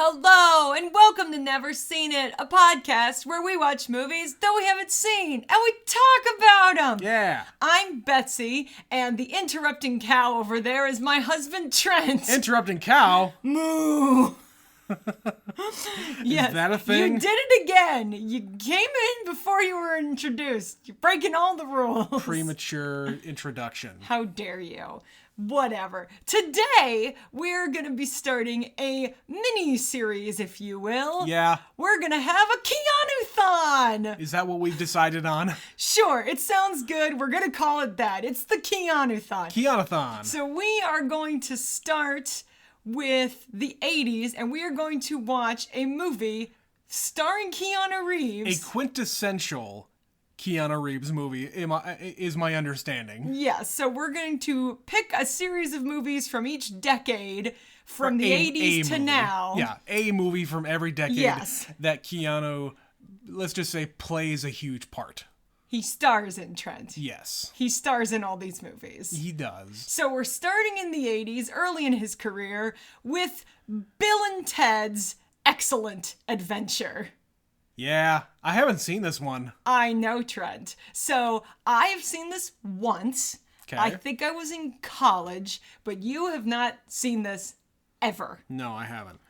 Hello, and welcome to Never Seen It, a podcast where we watch movies that we haven't seen, and we talk about them. Yeah. I'm Betsy, and the interrupting cow over there is my husband, Trent. Interrupting cow? Moo. Yes, is that a thing? You did it again. You came in before you were introduced. You're breaking all the rules. Premature introduction. How dare you? Whatever. Today, we're going to be starting a mini-series, if you will. Yeah. We're going to have a Keanu-thon. Is that what we've decided on? Sure, it sounds good. We're going to call it that. It's the Keanu-thon. Keanu-thon. So we are going to start with the 80s, and we are going to watch a movie starring Keanu Reeves. A quintessential Keanu Reeves movie, is my understanding. Yes, so we're going to pick a series of movies from each decade, from the 80s to now. Yeah, a movie from every decade Yes. that Keanu, let's just say, plays a huge part. He stars in, Trent. Yes. He stars in all these movies. He does. So we're starting in the 80s, early in his career, with Bill and Ted's Excellent Adventure. Yeah, I haven't seen this one. I know, Trent. So I've seen this once. Okay. I think I was in college, but you have not seen this ever. No, I haven't.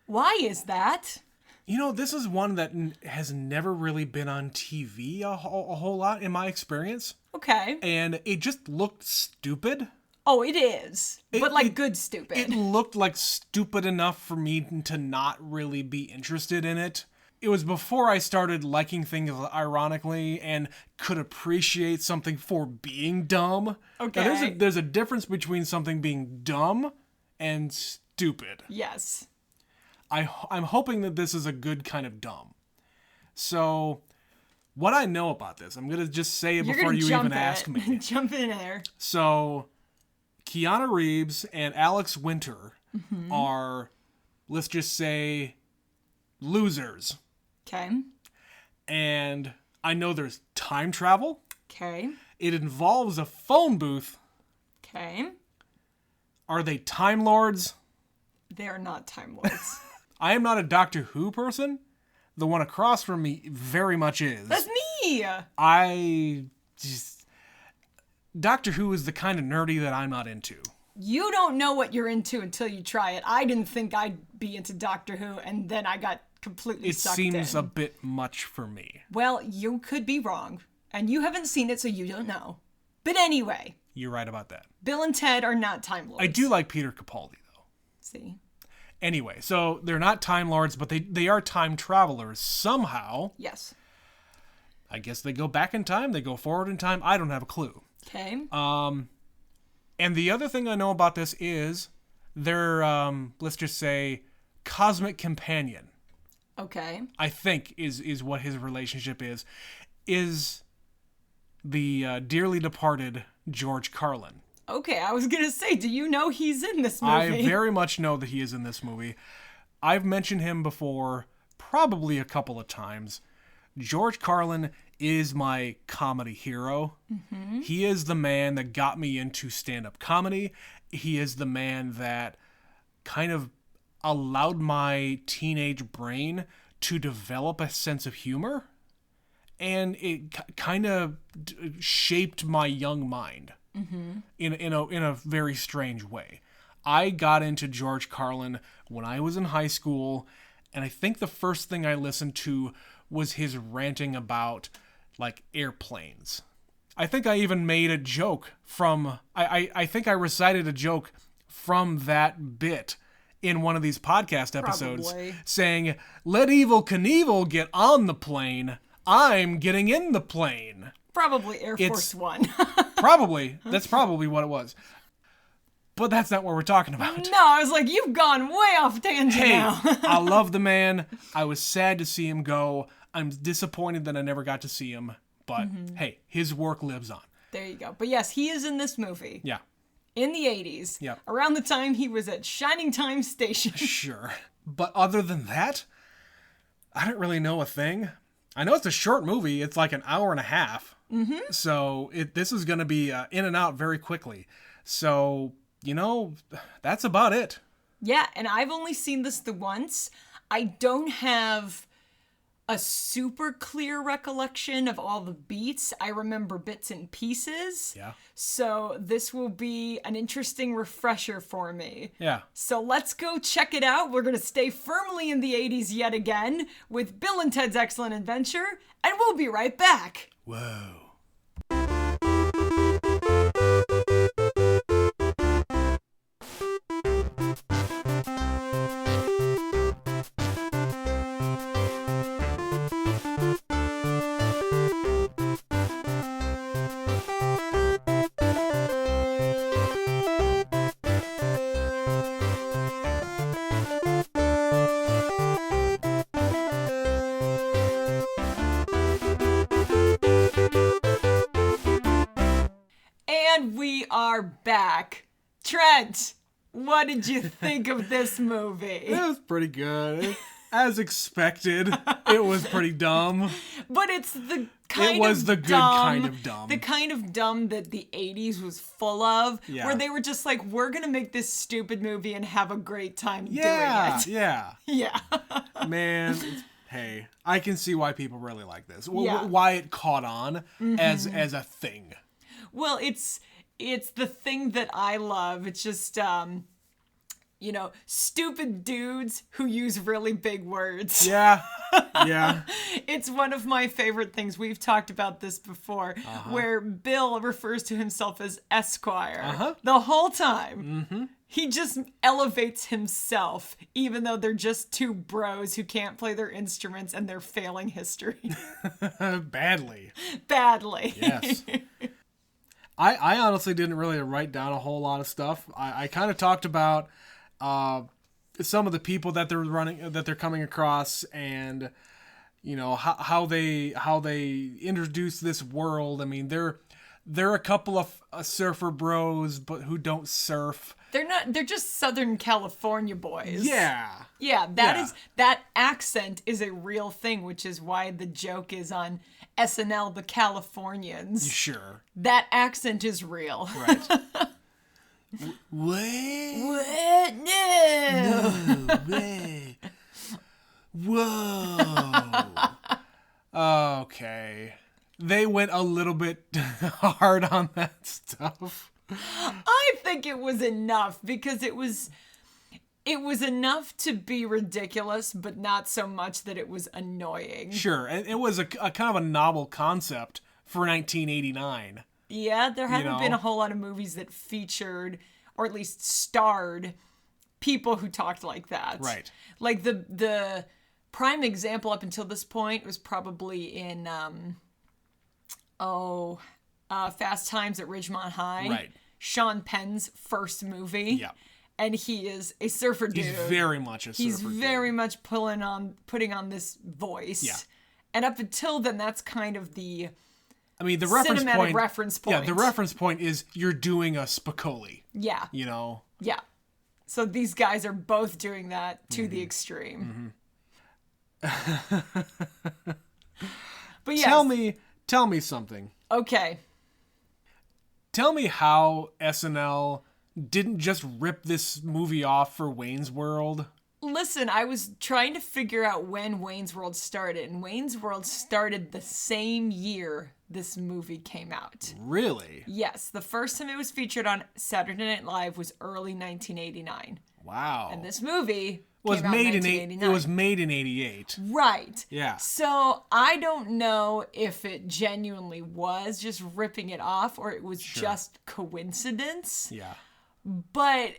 Why is that? You know, this is one that has never really been on TV a whole lot in my experience. Okay. And it just looked stupid. Oh, it is. But good stupid. It looked like stupid enough for me to not really be interested in it. It was before I started liking things ironically and could appreciate something for being dumb. Okay. Now, there's a difference between something being dumb and stupid. Yes. I'm hoping that this is a good kind of dumb. So, what I know about this, I'm going to just say it before you even ask me. Jump in there. So, Keanu Reeves and Alex Winter are, let's just say, losers. Okay. And I know there's time travel. Okay. It involves a phone booth. Okay. Are they Time Lords? They are not Time Lords. I am not a Doctor Who person. The one across from me very much is. That's me! Doctor Who is the kind of nerdy that I'm not into. You don't know what you're into until you try it. I didn't think I'd be into Doctor Who, and then I got completely sucked in. It seems a bit much for me. Well, you could be wrong. And you haven't seen it, so you don't know. But anyway. You're right about that. Bill and Ted are not Time Lords. I do like Peter Capaldi, though. See? Anyway, so they're not Time Lords, but they are time travelers somehow. Yes. I guess they go back in time, they go forward in time. I don't have a clue. Okay. And the other thing I know about this is their, let's just say, cosmic companion. Okay. I think is what his relationship is the dearly departed George Carlin. Okay, I was going to say, do you know he's in this movie? I very much know that he is in this movie. I've mentioned him before, probably a couple of times. George Carlin is my comedy hero. Mm-hmm. He is the man that got me into stand-up comedy. He is the man that kind of allowed my teenage brain to develop a sense of humor. And it kind of shaped my young mind in a very strange way. I got into George Carlin when I was in high school, and I think the first thing I listened to was his ranting about, like, airplanes. I think I even made a joke from... I think I recited a joke from that bit in one of these podcast episodes. Probably. Saying, "Let Evel Knievel get on the plane. I'm getting in the plane." Probably Air Force One. Probably. That's probably what it was. But that's not what we're talking about. No, I was like, you've gone way off tangent now. I love the man. I was sad to see him go. I'm disappointed that I never got to see him. But hey, his work lives on. There you go. But yes, he is in this movie. Yeah. In the 80s. Yeah. Around the time he was at Shining Time Station. Sure. But other than that, I don't really know a thing. I know it's a short movie. It's like an hour and a half. Mm-hmm. So this is going to be in and out very quickly. So, that's about it. Yeah, and I've only seen this the once. I don't have a super clear recollection of all the beats. I remember bits and pieces. Yeah. So this will be an interesting refresher for me. Yeah. So let's go check it out. We're going to stay firmly in the 80s yet again with Bill and Ted's Excellent Adventure, and we'll be right back. Whoa. And we are back. Trent, what did you think of this movie? It was pretty good. As expected, it was pretty dumb. But it's the kind It was of the good dumb, kind of dumb. The kind of dumb that the 80s was full of, Yeah. where they were just like, we're going to make this stupid movie and have a great time doing it. Yeah. Yeah. Man, hey, I can see why people really like this. Yeah. Why it caught on as a thing. Well, it's the thing that I love. It's just, stupid dudes who use really big words. Yeah. Yeah. It's one of my favorite things. We've talked about this before, where Bill refers to himself as Esquire the whole time. Mm-hmm. He just elevates himself, even though they're just two bros who can't play their instruments and they're failing history. Badly. Badly. Yes. I honestly didn't really write down a whole lot of stuff. I kind of talked about some of the people that they're coming across, and how they introduce this world. I mean, they're a couple of surfer bros, but who don't surf. They're just Southern California boys. Yeah. Yeah, that accent is a real thing, which is why the joke is on SNL, The Californians. Sure. That accent is real. Right. What? What? No. No way. Whoa. Okay. They went a little bit hard on that stuff. I think it was enough because it was enough to be ridiculous, but not so much that it was annoying. Sure, and it was a kind of a novel concept for 1989. Yeah, there haven't been a whole lot of movies that featured, or at least starred, people who talked like that. Right. Like the prime example up until this point was probably in Fast Times at Ridgemont High. Right. Sean Penn's first movie. Yeah. And he is a surfer dude. He's very much a surfer He's dude. very much putting on this voice. Yeah. And up until then, that's kind of the the cinematic reference point. Yeah, the reference point is you're doing a Spicoli. Yeah. Yeah. So these guys are both doing that to the extreme. Mm-hmm. But yes. Tell me something. Okay. Tell me how SNL didn't just rip this movie off for Wayne's World. Listen, I was trying to figure out when Wayne's World started, and Wayne's World started the same year this movie came out. Really? Yes, the first time it was featured on Saturday Night Live was early 1989. Wow. And this movie was came out made in in 1989. It was made in 88. Right. Yeah. So I don't know if it genuinely was just ripping it off or it was just coincidence. Yeah. But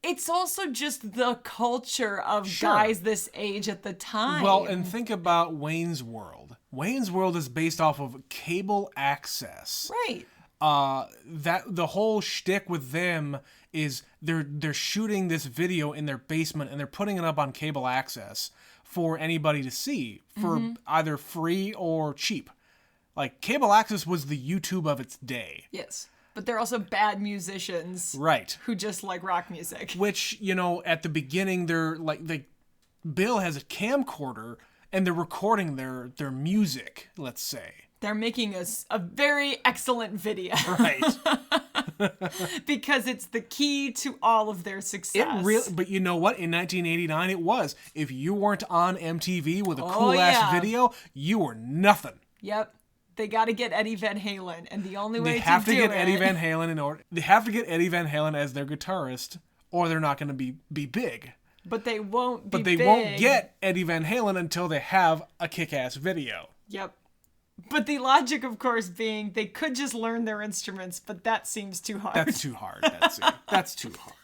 it's also just the culture of guys this age at the time. Well, and think about Wayne's World. Wayne's World is based off of cable access. Right. That the whole shtick with them is they're shooting this video in their basement and they're putting it up on cable access for anybody to see for either free or cheap. Like, cable access was the YouTube of its day. Yes. But they're also bad musicians. Right. Who just like rock music. Which, at the beginning, they're like, Bill has a camcorder and they're recording their music, let's say. They're making a very excellent video. Right. because it's the key to all of their success. But you know what? In 1989, it was. If you weren't on MTV with a cool-ass video, you were nothing. Yep. They got to get Eddie Van Halen, and the only way They have to get Eddie Van Halen as their guitarist, or they're not going to be big. But they won't be But they won't get Eddie Van Halen until they have a kick-ass video. Yep. But the logic, of course, being they could just learn their instruments, but that seems too hard. That's too hard, Betsy. That's too hard.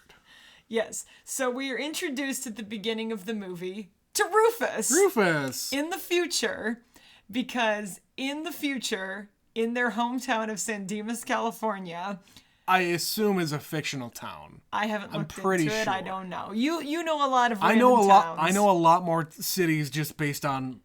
Yes. So we are introduced at the beginning of the movie to Rufus. Rufus! In the future, because in the future, in their hometown of San Dimas, California... I assume is a fictional town. I haven't looked into it. Sure. I don't know. You know a lot of random towns. I know a lot more cities just based on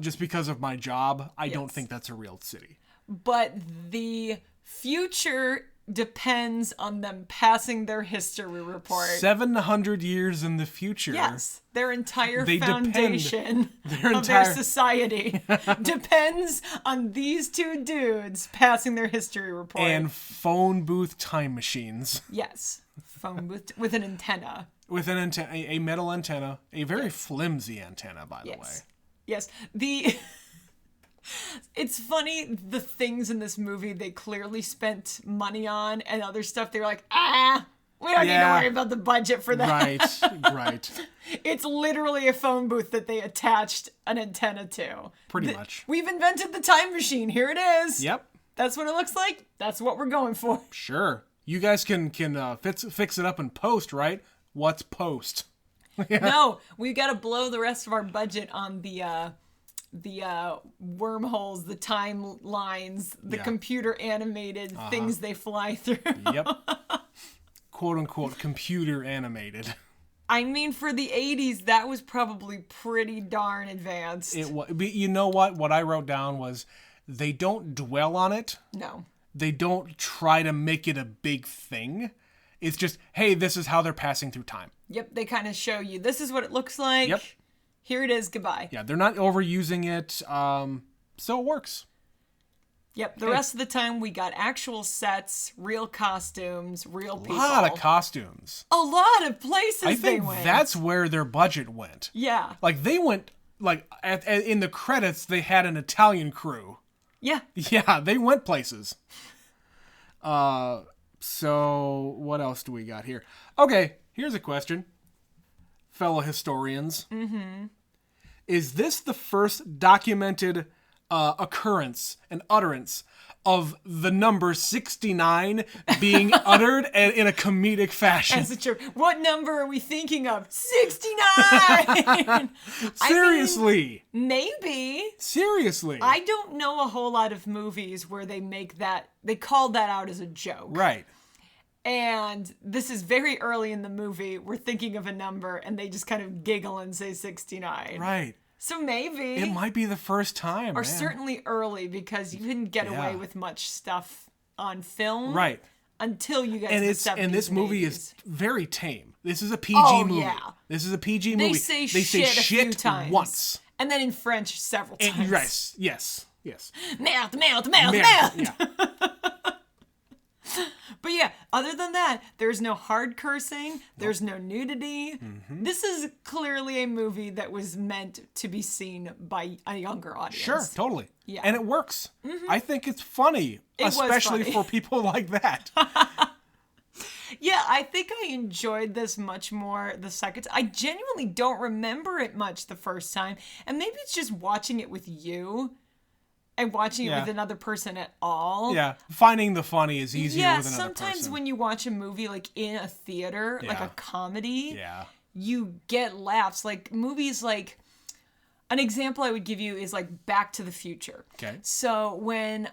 just because of my job. I don't think that's a real city. But the future depends on them passing their history report. 700 years in the future. Yes. Their entire foundation of their society depends on these two dudes passing their history report. And phone booth time machines. Yes. Phone booth with an antenna. With an antenna, a metal antenna. A very flimsy antenna, by the way. Yes. It's funny, the things in this movie they clearly spent money on, and other stuff they were like, we don't need to worry about the budget for that. Right. It's literally a phone booth that they attached an antenna to. Pretty much. We've invented the time machine. Here it is. Yep. That's what it looks like. That's what we're going for. Sure. You guys can fix it up in post, right? What's post? No, we got to blow the rest of our budget on the wormholes, the timelines, the computer animated things they fly through. Yep. Quote unquote computer animated. I mean, for the 80s, that was probably pretty darn advanced. You know what? What I wrote down was they don't dwell on it. No. They don't try to make it a big thing. It's just, hey, this is how they're passing through time. Yep, they kind of show you, this is what it looks like. Yep. Here it is, goodbye. Yeah, they're not overusing it, so it works. Yep, the rest of the time we got actual sets, real costumes, real people. A lot of costumes. A lot of places I think they went. that's where their budget went. Yeah. Like, they went, in the credits, they had an Italian crew. Yeah. Yeah, they went places. So, what else do we got here? Okay, here's a question. Fellow historians. Mm-hmm. Is this the first documented occurrence and utterance of the number 69 being uttered in a comedic fashion? As a joke. What number are we thinking of? 69! Seriously. I mean, maybe. Seriously. I don't know a whole lot of movies where they make that, they call that out as a joke. Right. And this is very early in the movie. We're thinking of a number, and they just kind of giggle and say 69. Right. So maybe. It might be the first time, Or certainly early, because you didn't get away with much stuff on film. Right. Until you get to the 70s and this and movie 80s. is very tame. This is a PG movie. Yeah. This is a PG movie. They say shit a few times. Once. And then in French several times. Yes. Merde. Yeah. But yeah, other than that, there's no hard cursing. There's no nudity. Mm-hmm. This is clearly a movie that was meant to be seen by a younger audience. Sure, totally. Yeah. And it works. Mm-hmm. I think it's funny, especially for people like that. Yeah, I think I enjoyed this much more the second time. I genuinely don't remember it much the first time. And maybe it's just watching it with you. And watching it with another person at all. Yeah, finding the funny is easier with another person. Yeah, sometimes when you watch a movie like in a theater, like a comedy, you get laughs. Like movies like, an example I would give you is like Back to the Future. Okay. So when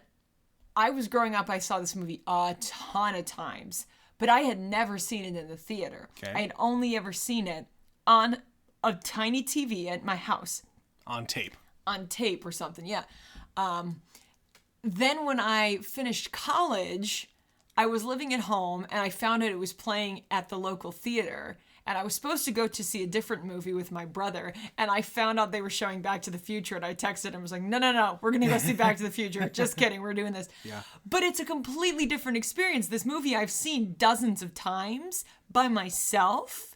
I was growing up, I saw this movie a ton of times, but I had never seen it in the theater. Okay. I had only ever seen it on a tiny TV at my house. On tape or something, yeah. Then when I finished college, I was living at home and I found out it was playing at the local theater. and I was supposed to go to see a different movie with my brother, and I found out they were showing Back to the Future, and I texted him, I was like, no, we're gonna go see Back to the Future. Just kidding, we're doing this. Yeah. But it's a completely different experience. This movie I've seen dozens of times by myself.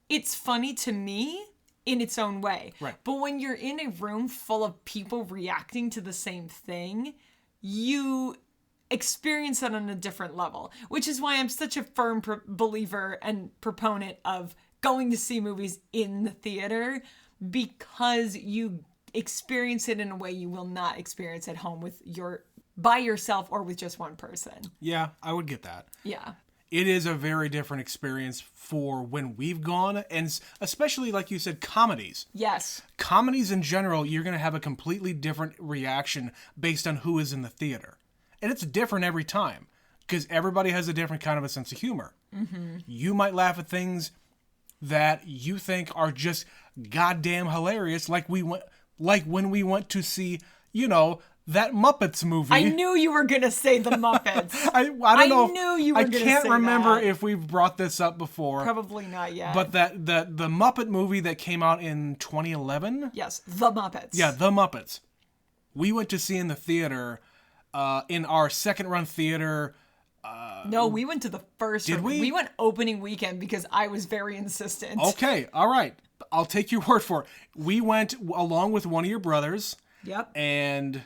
It's funny to me in its own way. Right. But when you're in a room full of people reacting to the same thing, you experience that on a different level, which is why I'm such a firm believer and proponent of going to see movies in the theater, because you experience it in a way you will not experience at home by yourself or with just one person. Yeah, I would get that. Yeah. It is a very different experience for when we've gone, and especially, like you said, comedies. Yes. Comedies in general, you're going to have a completely different reaction based on who is in the theater. And it's different every time, because everybody has a different kind of a sense of humor. Mm-hmm. You might laugh at things that you think are just goddamn hilarious, like when we went to see, that Muppets movie. I knew you were going to say the Muppets. I don't know. I knew you were going to say that. I can't remember if we've brought this up before. Probably not yet. But the Muppet movie that came out in 2011? Yes, The Muppets. Yeah, The Muppets. We went to see in the theater, in our second run theater. No, we went to the first Did one. we? We went opening weekend because I was very insistent. Okay, all right. I'll take your word for it. We went along with one of your brothers. Yep. And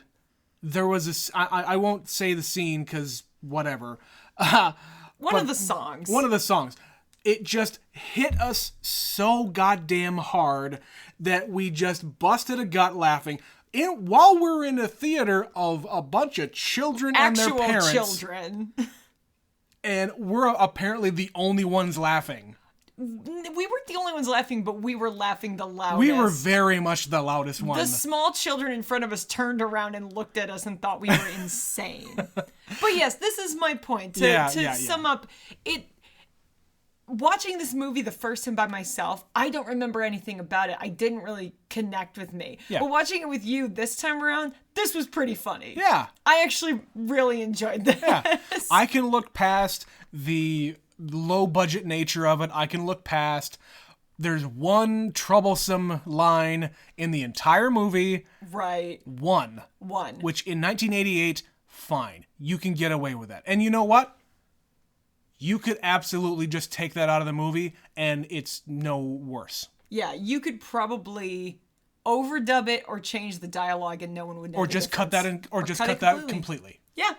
there was I won't say the scene because whatever. One of the songs. One of the songs. It just hit us so goddamn hard that we just busted a gut laughing. While we're in a theater of a bunch of children and their parents. Actual children. And we're apparently the only ones laughing. We weren't the only ones laughing, but we were laughing the loudest. We were very much the loudest one. The small children in front of us turned around and looked at us and thought we were insane. But yes, this is my point. To sum up, watching this movie the first time by myself, I don't remember anything about it. I didn't really connect with me. Yeah. But watching it with you this time around, this was pretty funny. Yeah. I actually really enjoyed this. Yeah. I can look past the low budget nature of it. I can look past. There's one troublesome line in the entire movie. Right. One. Which in 1988, fine. You can get away with that. And you know what? You could absolutely just take that out of the movie and it's no worse. Yeah, you could probably overdub it or change the dialogue and no one would know. Or just cut that in, or just cut that completely. Yeah.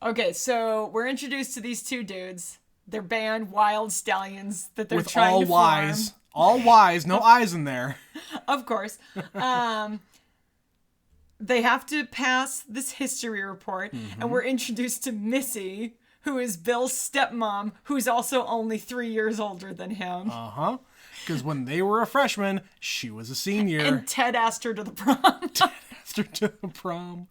Okay, so we're introduced to these two dudes. They're band Wild Stallions that they're trying to farm. All wise, no eyes in there. Of course. They have to pass this history report, and we're introduced to Missy, who is Bill's stepmom, who's also only 3 years older than him. Uh-huh. Because when they were a freshman, she was a senior. And Ted asked her to the prom. Ted asked her to the prom.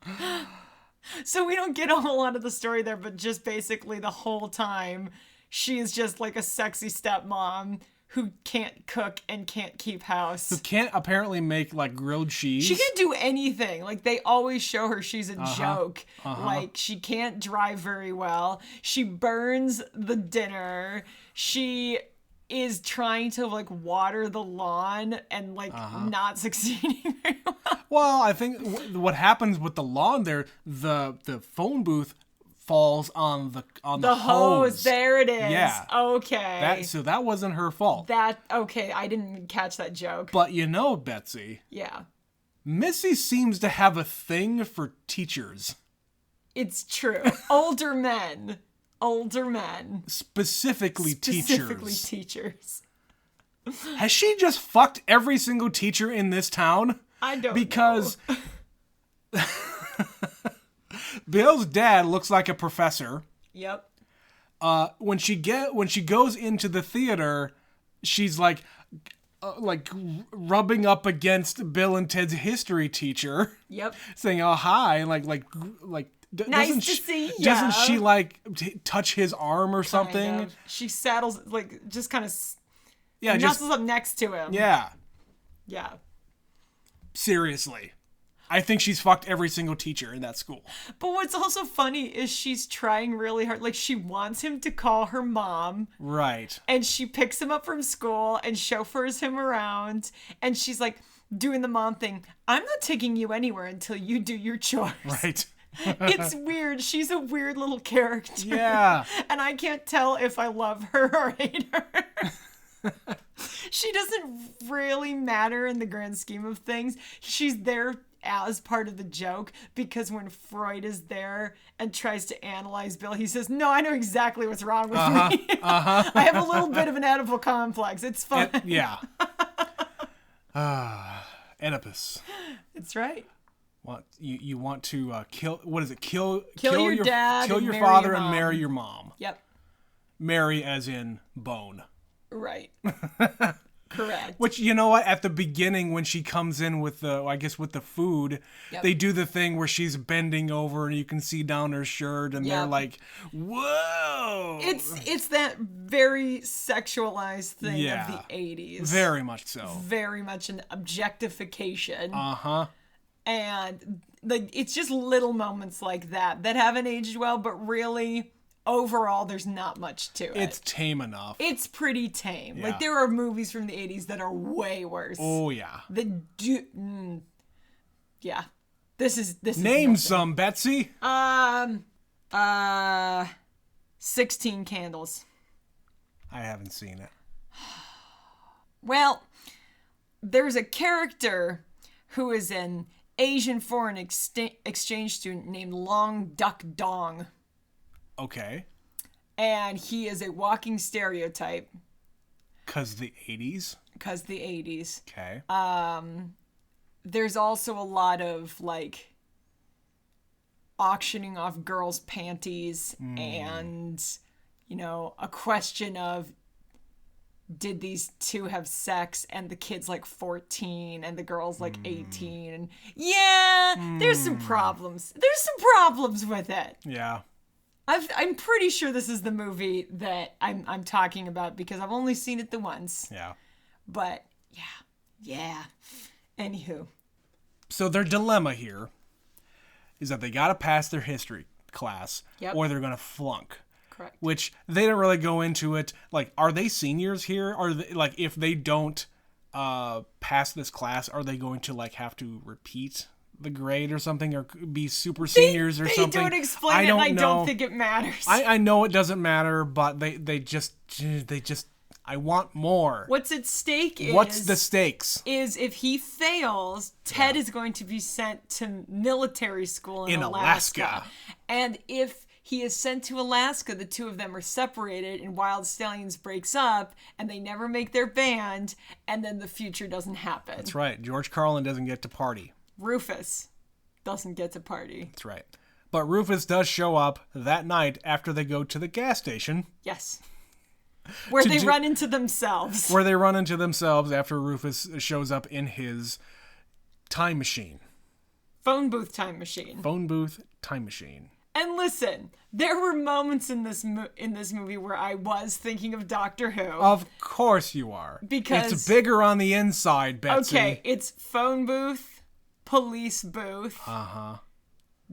So we don't get a whole lot of the story there, but just basically the whole time, she is just like a sexy stepmom who can't cook and can't keep house. Who can't apparently make, like, grilled cheese. She can't do anything. Like, they always show her she's a joke. Like, she can't drive very well. She burns the dinner. She is trying to, like, water the lawn and, like, not succeeding very well. Well, I think what happens with the lawn there, the phone booth falls on the hose. There it is. Yeah. Okay. So that wasn't her fault. Okay, I didn't catch that joke. But you know, Betsy. Yeah. Missy seems to have a thing for teachers. It's true. Older men. Specifically teachers. Has she just fucked every single teacher in this town? I don't know. Because Bill's dad looks like a professor. Yep. When she goes into the theater, she's like rubbing up against Bill and Ted's history teacher. Yep. Saying, "Oh, hi," like nice to see ya. Doesn't she like touch his arm or something? Kind of. She saddles, like, just kind of nuzzles up next to him. Yeah. Yeah. Seriously. I think she's fucked every single teacher in that school. But what's also funny is she's trying really hard. Like, she wants him to call her mom. Right. And she picks him up from school and chauffeurs him around. And she's like doing the mom thing. I'm not taking you anywhere until you do your chores. Right. It's weird. She's a weird little character. Yeah. And I can't tell if I love her or hate her. She doesn't really matter in the grand scheme of things. She's there as part of the joke, because when Freud is there and tries to analyze Bill, he says, no, I know exactly what's wrong with me. I have a little bit of an Oedipal complex. It's fun. Yeah. Oedipus. That's right. What you want to kill? What is it? Kill your dad, kill and your marry father, your and mom. marry your mom. Yep. Marry as in bone. Right. Correct. Which, you know what? At the beginning, when she comes in with the food, they do the thing where she's bending over and you can see down her shirt, and they're like, "Whoa!" It's that very sexualized thing of the 80s. Very much so. Very much an objectification. And like, it's just little moments like that haven't aged well, but really, overall, there's not much to it. It's tame enough. It's pretty tame. Yeah. Like, there are movies from the 80s that are way worse. Oh yeah. Yeah. This is Name nothing. some, Betsy. 16 Candles. I haven't seen it. Well, there's a character who is an Asian foreign exchange student named Long Duck Dong. Okay. And he is a walking stereotype. 'Cause the 80s? 'Cause the 80s. Okay. There's also a lot of, like, auctioning off girls' panties and, you know, a question of, did these two have sex, and the kid's like 14 and the girl's like 18, and there's some problems. There's some problems with it. Yeah. I'm pretty sure this is the movie that I'm talking about, because I've only seen it the once. Yeah. But yeah. Anywho. So their dilemma here is that they got to pass their history class, or they're going to flunk. Correct. Which they don't really go into it. Like, are they seniors here? Or like, if they don't pass this class, are they going to like have to repeat the grade or something, or be super seniors or something? They don't explain it, and I don't think it matters. I know it doesn't matter, but they just I want more. What's at stake is... What's the stakes? Is if he fails, Ted is going to be sent to military school in Alaska. And if he is sent to Alaska, the two of them are separated, and Wild Stallions breaks up, and they never make their band, and then the future doesn't happen. That's right. George Carlin doesn't get to party. Rufus doesn't get to party. That's right. But Rufus does show up that night after they go to the gas station. Yes. Where they run into themselves. Where they run into themselves after Rufus shows up in his time machine. Phone booth time machine. Phone booth time machine. And listen, there were moments in this movie where I was thinking of Doctor Who. Of course you are. Because it's bigger on the inside, Betsy. Okay, it's phone booth, police booth.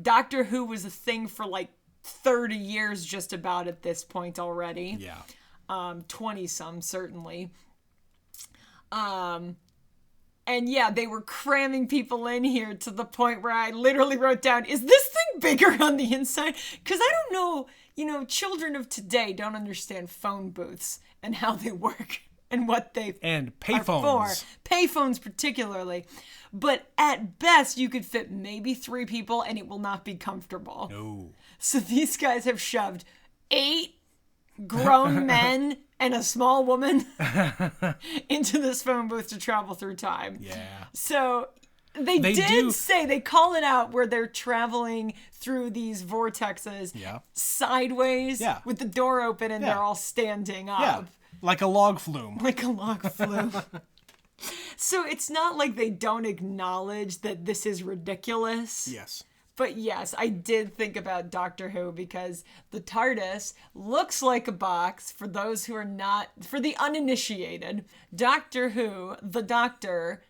Doctor Who was a thing for like 30 years just about at this point already. Yeah. 20-some, certainly. And yeah, they were cramming people in here to the point where I literally wrote down, is this thing bigger on the inside? Because I don't know, children of today don't understand phone booths and how they work and what they and payphones. Payphones particularly. But at best, you could fit maybe 3 people and it will not be comfortable. No. So these guys have shoved 8 grown men and a small woman into this phone booth to travel through time. Yeah. So they call it out where they're traveling through these vortexes sideways with the door open and they're all standing up. Yeah. Like a log flume. Like a log flume. So it's not like they don't acknowledge that this is ridiculous. Yes. But yes, I did think about Doctor Who because the TARDIS looks like a box for those who are not, for the uninitiated. Doctor Who, the Doctor,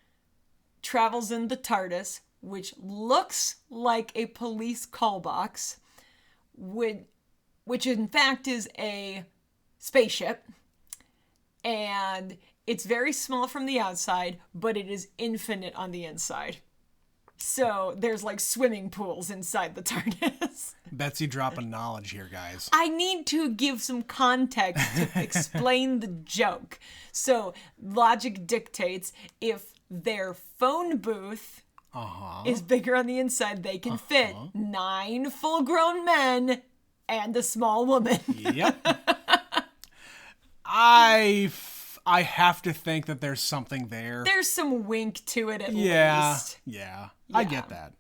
travels in the TARDIS which looks like a police call box, which in fact is a spaceship. And it's very small from the outside, but it is infinite on the inside. So there's like swimming pools inside the TARDIS. Betsy dropping knowledge here, guys. I need to give some context to explain the joke. So logic dictates if their phone booth is bigger on the inside, they can fit 9 full-grown men and a small woman. Yep. I have to think that there's something there. There's some wink to it at least. Yeah. I get that.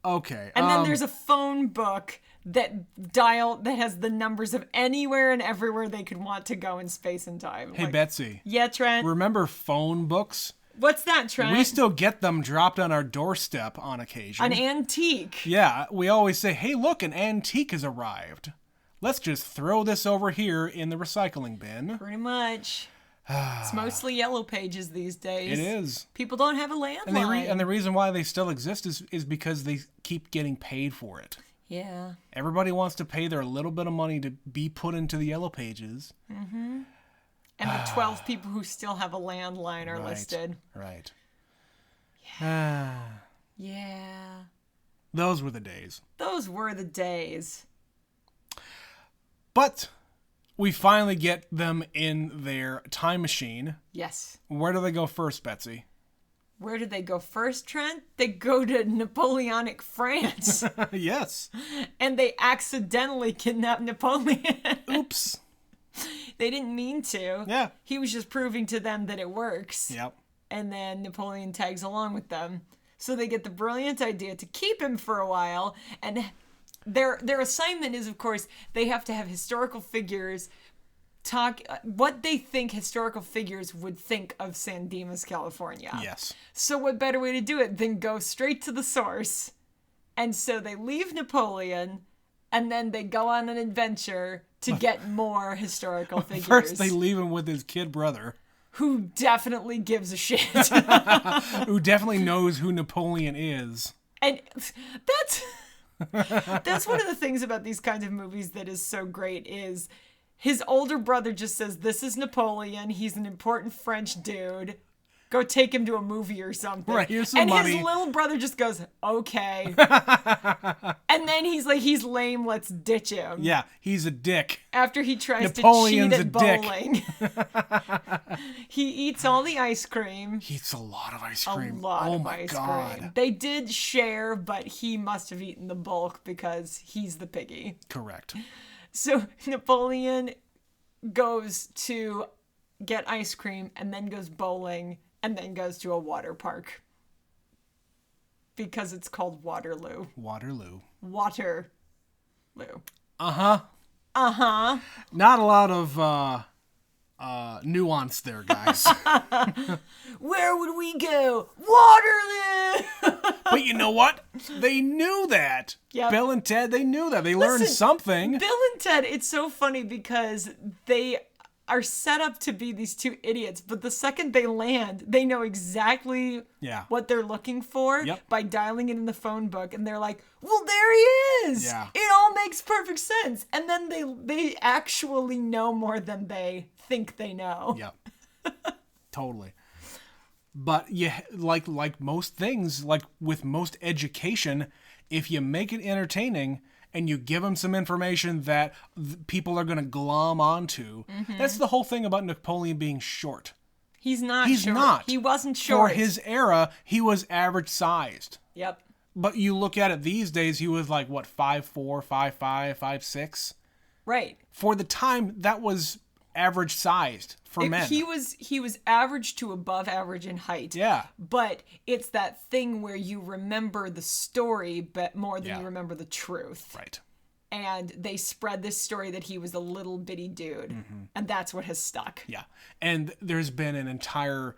Okay. And then there's a phone book that has the numbers of anywhere and everywhere they could want to go in space and time. Hey, Betsy. Yeah, Trent? Remember phone books? What's that, Trent? We still get them dropped on our doorstep on occasion. An antique. Yeah, we always say, hey, look, an antique has arrived. Let's just throw this over here in the recycling bin. Pretty much. It's mostly yellow pages these days. It is. People don't have a landline. And the reason why they still exist is because they keep getting paid for it. Yeah. Everybody wants to pay their little bit of money to be put into the yellow pages. Mm-hmm. And the 12 people who still have a landline are listed. Right. Yeah. Yeah. Those were the days. Those were the days. But we finally get them in their time machine. Yes. Where do they go first, Betsy? Where did they go first, Trent? They go to Napoleonic France. Yes. And they accidentally kidnap Napoleon. Oops. They didn't mean to. Yeah. He was just proving to them that it works. Yep. And then Napoleon tags along with them. So they get the brilliant idea to keep him for a while. And their assignment is, of course, they have to have historical figures talk what they think historical figures would think of San Dimas, California. Yes. So what better way to do it than go straight to the source? And so they leave Napoleon, and then they go on an adventure to get more historical figures. First, they leave him with his kid brother. Who definitely gives a shit. Who definitely knows who Napoleon is. And that's one of the things about these kinds of movies that is so great is his older brother just says, this is Napoleon. He's an important French dude. Go take him to a movie or something. Right, here's some money. And his little brother just goes, okay. And then he's like, he's lame, let's ditch him. Yeah, he's a dick. After he tries Napoleon's to cheat at bowling. He eats all the ice cream. He eats a lot of ice cream. A lot of my ice God. cream. They did share, but he must have eaten the bulk because he's the piggy. Correct. So Napoleon goes to get ice cream and then goes bowling and then goes to a water park. Because it's called Waterloo. Waterloo. Waterloo. Uh-huh. Uh-huh. Not a lot of nuance there, guys. Where would we go? Waterloo! But you know what? They knew that. Yep. Bill and Ted, they knew that. They learned something. Bill and Ted, it's so funny because they are set up to be these two idiots, but the second they land, they know exactly what they're looking for by dialing it in the phone book, and they're like, well, there he is! Yeah. It all makes perfect sense. And then they actually know more than they think they know. Yep. Totally. But yeah, like most things, like with most education, if you make it entertaining and you give them some information that people are going to glom onto, that's the whole thing about Napoleon being short. He's not He's short. not. He wasn't short. For his era, he was average sized. Yep. But you look at it these days, he was like, what, 5'4", 5'5", 5'6"? Right. For the time, that was average sized for men. He was average to above average in height. Yeah. But it's that thing where you remember the story but more than you remember the truth. Right. And they spread this story that he was a little bitty dude. And that's what has stuck. Yeah. And there's been an entire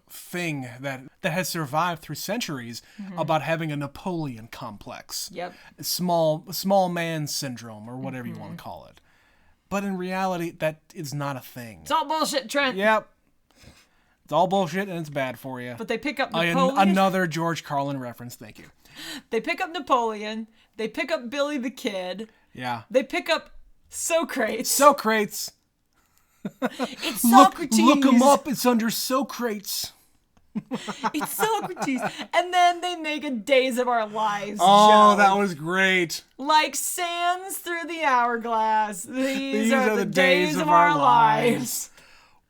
thing that has survived through centuries about having a Napoleon complex. Yep. Small man syndrome or whatever you want to call it. But in reality, that is not a thing. It's all bullshit, Trent. Yep. It's all bullshit and it's bad for you. But they pick up Napoleon. Another George Carlin reference. Thank you. They pick up Napoleon. They pick up Billy the Kid. Yeah. They pick up Socrates. Socrates. It's Socrates. Look him up. It's under Socrates. It's Socrates. And then they make a Days of Our Lives Oh, joke. that was great. Like sands through the hourglass. These are the days of our lives.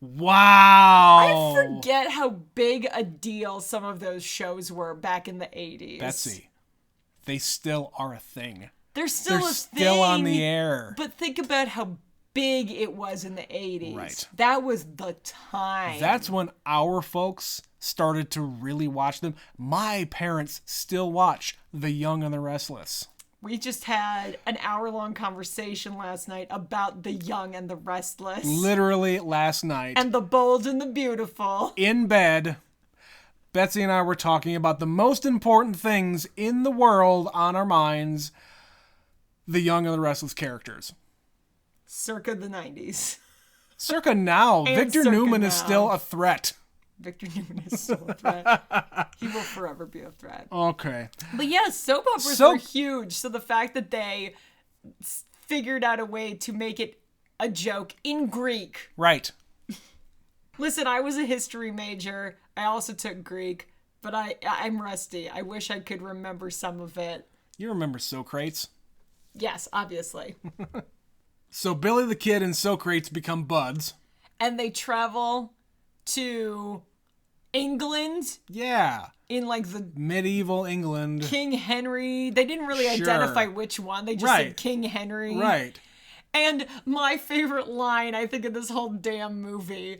Wow. I forget how big a deal some of those shows were back in the 80s. Betsy, they still are a thing. They're still still on the air. But think about how big it was in the 80s. Right. That was the time. That's when our folks started to really watch them. My parents still watch The Young and the Restless. We just had an hour-long conversation last night about The Young and the Restless. Literally last night. And The Bold and the Beautiful. In bed, Betsy and I were talking about the most important things in the world on our minds. The Young and the Restless characters. Circa the 90s. Circa now. Victor circa Newman now. is still a threat. Victor Newman is still a threat. He will forever be a threat. Okay. But yeah, soap operas were huge. So the fact that they figured out a way to make it a joke in Greek. Right. Listen, I was a history major. I also took Greek, but I'm rusty. I wish I could remember some of it. You remember Socrates? Yes, obviously. So Billy the Kid and Socrates become buds. And they travel to England. Yeah. In like the medieval England. King Henry. They didn't really identify which one. They just said King Henry. Right. And my favorite line, I think, in this whole damn movie.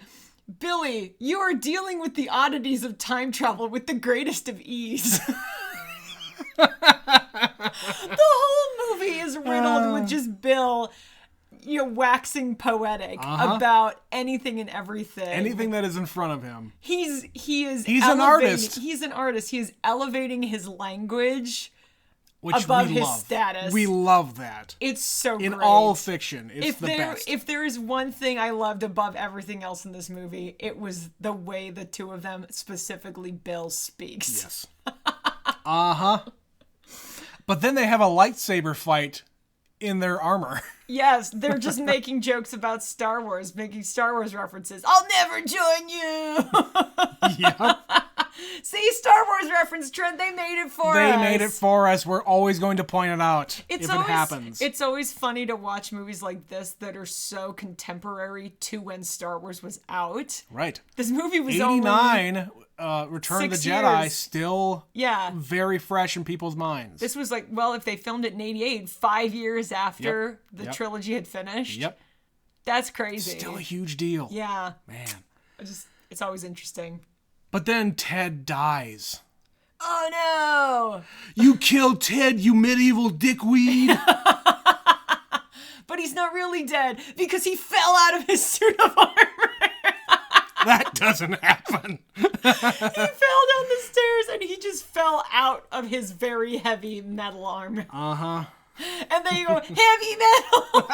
Billy, you are dealing with the oddities of time travel with the greatest of ease. The whole movie is riddled with just Bill, waxing poetic about anything and everything. Anything that is in front of him. He's an artist. He's an artist. He is elevating his language which above we his love. status. We love that. It's so great. In all fiction, it's the best. If there is one thing I loved above everything else in this movie, it was the way the two of them, specifically Bill, speaks. Yes. But then they have a lightsaber fight in their armor. Yes, they're just making jokes about Star Wars, making Star Wars references. I'll never join you. Yep. See, Star Wars reference, Trent, they made it for us. They made it for us. We're always going to point it out if it happens. It's always funny to watch movies like this that are so contemporary to when Star Wars was out. Right. This movie was 89, Return of the Jedi, still very fresh in people's minds. This was like, well, if they filmed it in 88, 5 years after the trilogy had finished. Yep. That's crazy. Still a huge deal. Yeah. Man. It's always interesting. But then Ted dies. Oh no! You killed Ted, you medieval dickweed! But he's not really dead because he fell out of his suit of armor. That doesn't happen. He fell down the stairs and he just fell out of his very heavy metal armor. And then you go, heavy metal!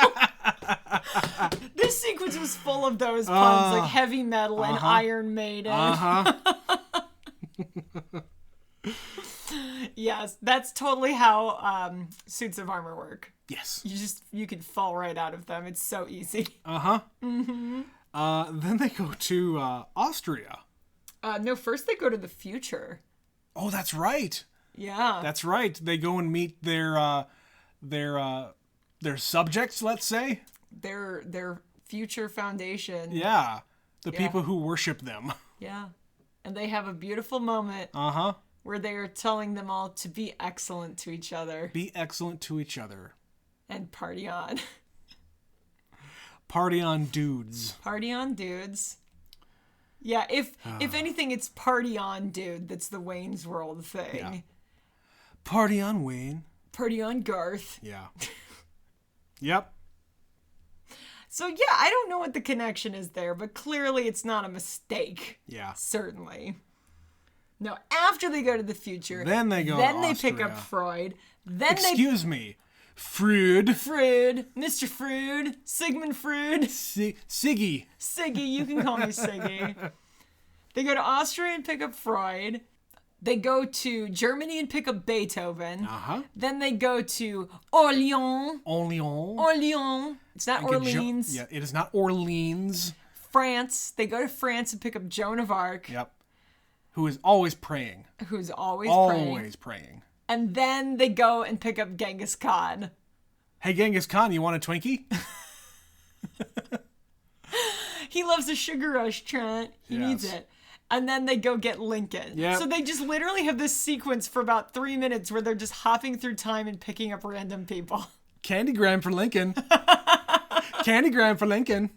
This sequence was full of those puns, like heavy metal and Iron Maiden. Yes, that's totally how suits of armor work. Yes. You can fall right out of them. It's so easy. Then they go to Austria. No, first they go to the future. Oh, that's right. Yeah. That's right. They go and meet their subjects, let's say. Their future foundation. Yeah. The people who worship them. Yeah. And they have a beautiful moment. Where they are telling them all to be excellent to each other. Be excellent to each other. And party on. Party on, dudes. Party on, dudes. Yeah, if anything, it's party on, dude. That's the Wayne's World thing. Yeah. Party on, Wayne. Party on, Garth. Yeah. Yep. So, yeah, I don't know what the connection is there, but clearly it's not a mistake. Yeah. Certainly. No, after they go to the future. Then they go Then to they Austria. pick up Freud. Then Excuse me. Freud. Mr. Freud. Sigmund Freud. Siggy. Siggy, you can call me Siggy. They go to Austria and pick up Freud. They go to Germany and pick up Beethoven. Then they go to Orléans. Orléans. It's not Orleans. Yeah, it is not Orleans. France. They go to France and pick up Joan of Arc. Yep. Who is always praying. Who's always praying. And then they go and pick up Genghis Khan. Hey, Genghis Khan, you want a Twinkie? He loves a sugar rush, Trent. He needs it. And then they go get Lincoln. Yep. So they just literally have this sequence for about 3 minutes where they're just hopping through time and picking up random people. Candygram for Lincoln. Candygram for Lincoln.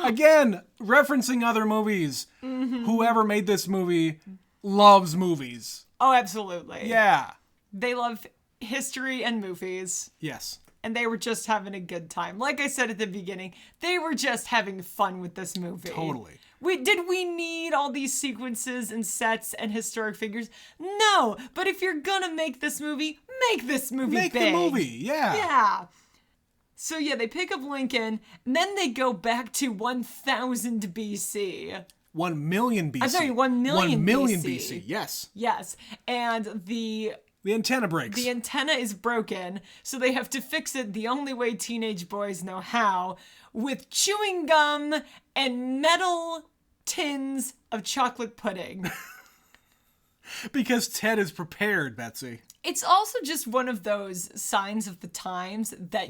Again, referencing other movies. Whoever made this movie loves movies. Oh, absolutely. Yeah. They love history and movies. Yes. And they were just having a good time. Like I said at the beginning, they were just having fun with this movie. Totally. Did we need all these sequences and sets and historic figures? No. But if you're gonna make this movie, make this movie Make big. the movie, yeah. Yeah. So yeah, they pick up Lincoln, and then they go back to 1000 BC. 1 million BC. I'm sorry, 1 million 1 million BC. BC, yes. Yes. And the antenna breaks. The antenna is broken, so they have to fix it the only way teenage boys know how, with chewing gum and metal tins of chocolate pudding. Because Ted is prepared, Betsy. It's also just one of those signs of the times that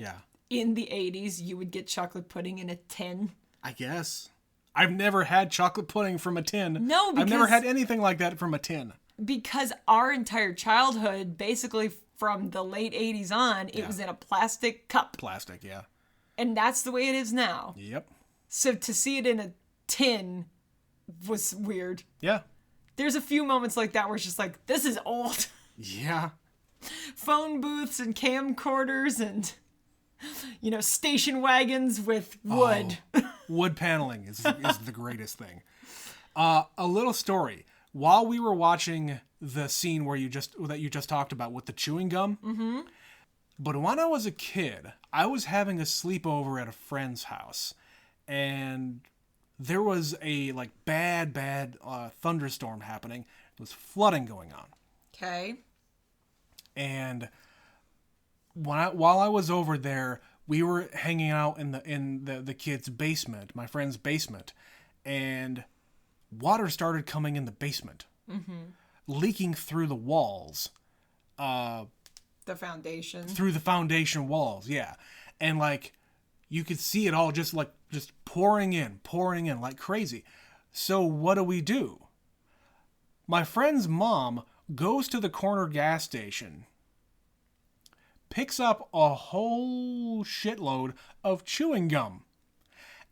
in the 80s you would get chocolate pudding in a tin. I guess. I've never had chocolate pudding from a tin. No, because... I've never had anything like that from a tin. Because our entire childhood, basically from the late 80s on, it was in a plastic cup. Plastic, yeah. And that's the way it is now. Yep. So to see it in a tin was weird. Yeah. There's a few moments like that where it's just like, this is old. Yeah. Phone booths and camcorders and, station wagons with wood. Oh, wood paneling is the greatest thing. A little story. While we were watching the scene where you just talked about with the chewing gum, but when I was a kid, I was having a sleepover at a friend's house, and there was a bad thunderstorm happening. It was flooding going on. Okay. And while I was over there, we were hanging out in the kid's basement, my friend's basement, and water started coming in the basement, leaking through the walls. The foundation. Through the foundation walls, yeah. And you could see it all just pouring in like crazy. So what do? My friend's mom goes to the corner gas station, picks up a whole shitload of chewing gum,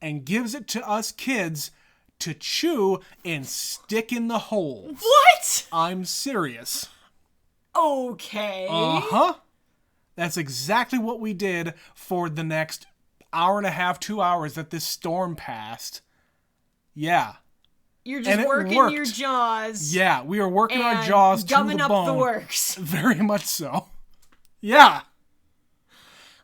and gives it to us kids to chew and stick in the holes. What? I'm serious. Okay. Uh-huh. That's exactly what we did for the next hour and a half, 2 hours that this storm passed. Yeah. You're just working your jaws. Yeah, we were working our jaws to the bone. Gumming up the works. Very much so. Yeah.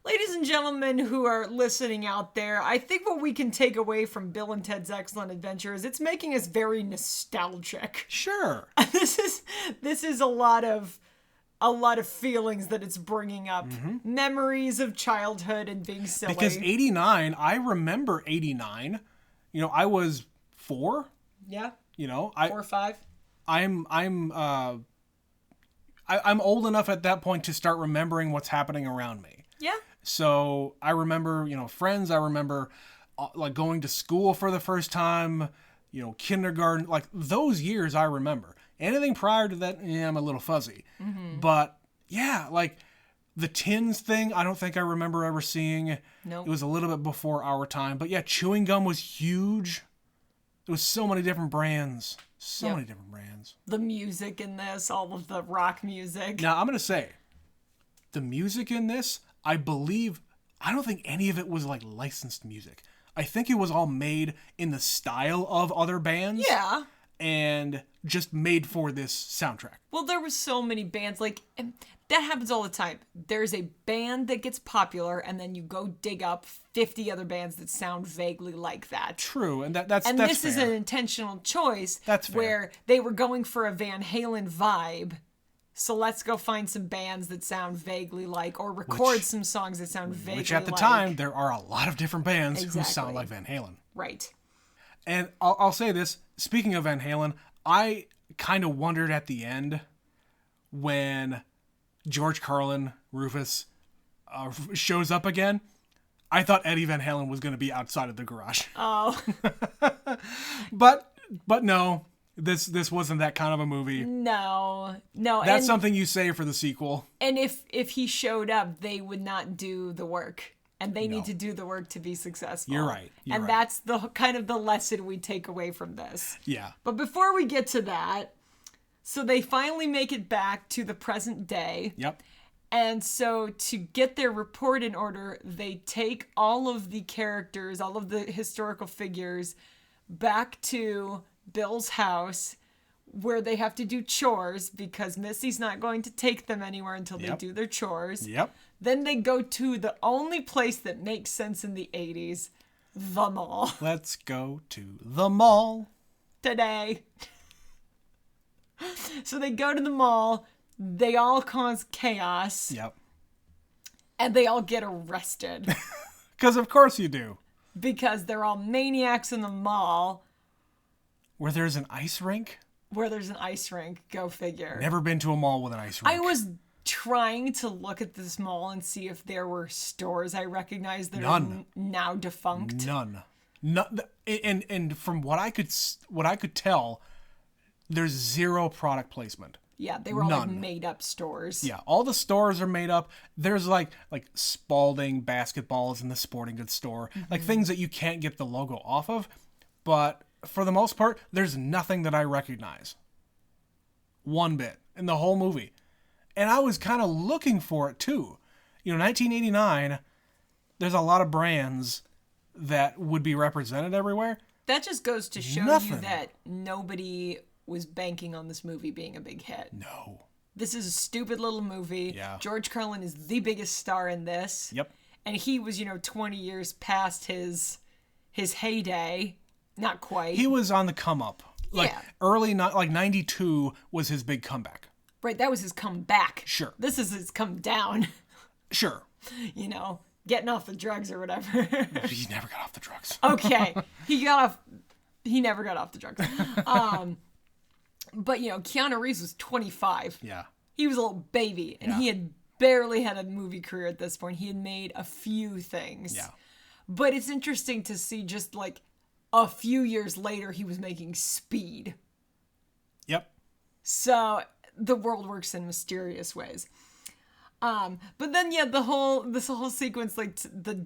Ladies and gentlemen who are listening out there, I think what we can take away from Bill and Ted's Excellent Adventure is it's making us very nostalgic. Sure. This is a lot of feelings that it's bringing up. Memories of childhood and being silly. Because 89, I remember 89. I was 4. Yeah. 4 or 5. I'm old enough at that point to start remembering what's happening around me. Yeah. So I remember, friends. I remember going to school for the first time, kindergarten, those years I remember. Anything prior to that, I'm a little fuzzy. But yeah, the tins thing, I don't think I remember ever seeing. Nope. It was a little bit before our time. But yeah, chewing gum was huge. There was so many different brands. Many different brands. The music in this, all of the rock music. Now, I'm going to say, the music in this, I don't think any of it was licensed music. I think it was all made in the style of other bands. Yeah. and just made for this soundtrack. Well, there were so many bands, like, and that happens all the time. There's a band that gets popular, and then you go dig up 50 other bands that sound vaguely like that. True, and that's this fair. is an intentional choice. That's fair. Where they were going for a Van Halen vibe. So let's go find some bands that sound vaguely like, or record some songs that sound vaguely like. Which at the time, there are a lot of different bands who sound like Van Halen. Right. And I'll say this, speaking of Van Halen, I kind of wondered at the end when George Carlin, Rufus, shows up again. I thought Eddie Van Halen was going to be outside of the garage. Oh. But no, this wasn't that kind of a movie. No. That's something you say for the sequel. And if he showed up, they would not do the work. And they need to do the work to be successful. You're right. That's the kind of the lesson we take away from this. Yeah. But before we get to that, so they finally make it back to the present day. Yep. And so to get their report in order, they take all of the characters, all of the historical figures back to Bill's house where they have to do chores because Missy's not going to take them anywhere until they do their chores. Yep. Then they go to the only place that makes sense in the 80s, the mall. Let's go to the mall. Today. So they go to the mall. They all cause chaos. Yep. And they all get arrested. Because of course you do. Because they're all maniacs in the mall. Where there's an ice rink? Where there's an ice rink. Go figure. Never been to a mall with an ice rink. I was trying to look at this mall and see if there were stores I recognized that are now defunct. None. And from what I could tell, there's zero product placement. Yeah, they were all like made up stores. Yeah, all the stores are made up. There's like Spalding basketballs in the sporting goods store, like things that you can't get the logo off of. But for the most part, there's nothing that I recognize. One bit in the whole movie. And I was kind of looking for it too. 1989, there's a lot of brands that would be represented everywhere. That just goes to show you that nobody was banking on this movie being a big hit. No. This is a stupid little movie. Yeah. George Carlin is the biggest star in this. Yep. And he was, 20 years past his heyday. Not quite. He was on the come up. Early, 92 was his big comeback. Right, that was his comeback. Sure. This is his come down. Sure. Getting off the drugs or whatever. He never got off the drugs. Okay. He never got off the drugs. But, Keanu Reeves was 25. Yeah. He was a little baby, and he had barely had a movie career at this point. He had made a few things. Yeah. But it's interesting to see just, a few years later, he was making Speed. Yep. So the world works in mysterious ways. But then, this whole sequence, the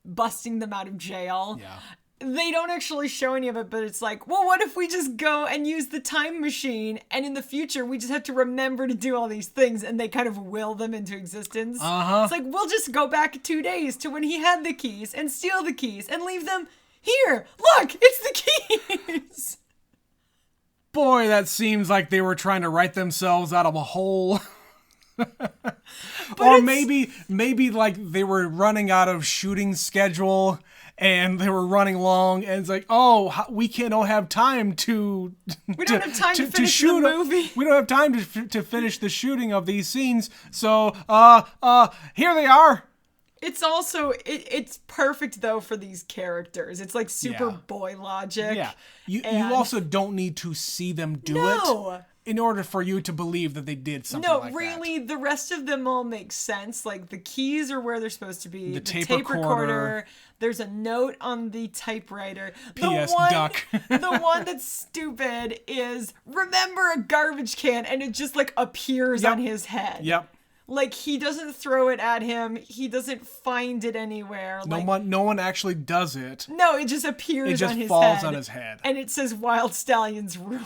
busting them out of jail. Yeah. They don't actually show any of it, but it's like, well, what if we just go and use the time machine, and in the future we just have to remember to do all these things, and they kind of will them into existence. It's like, we'll just go back 2 days to when he had the keys and steal the keys and leave them here. Look, it's the keys. Boy, that seems like they were trying to write themselves out of a hole. Or maybe they were running out of shooting schedule and they were running long and it's like, we don't have time to finish the movie. We don't have time to finish the shooting of these scenes. So, here they are. It's also, it's perfect, though, for these characters. It's like super boy logic. Yeah. You also don't need to see them do it in order for you to believe that they did something like that. No, really, the rest of them all make sense. Like, the keys are where they're supposed to be. The tape recorder. There's a note on the typewriter. P.S. Duck. The one that's stupid is, remember a garbage can, and it just, appears on his head. Yep. He doesn't throw it at him. He doesn't find it anywhere. No one actually does it. No, it just appears on his head. It just falls on his head. And it says Wild Stallions rule.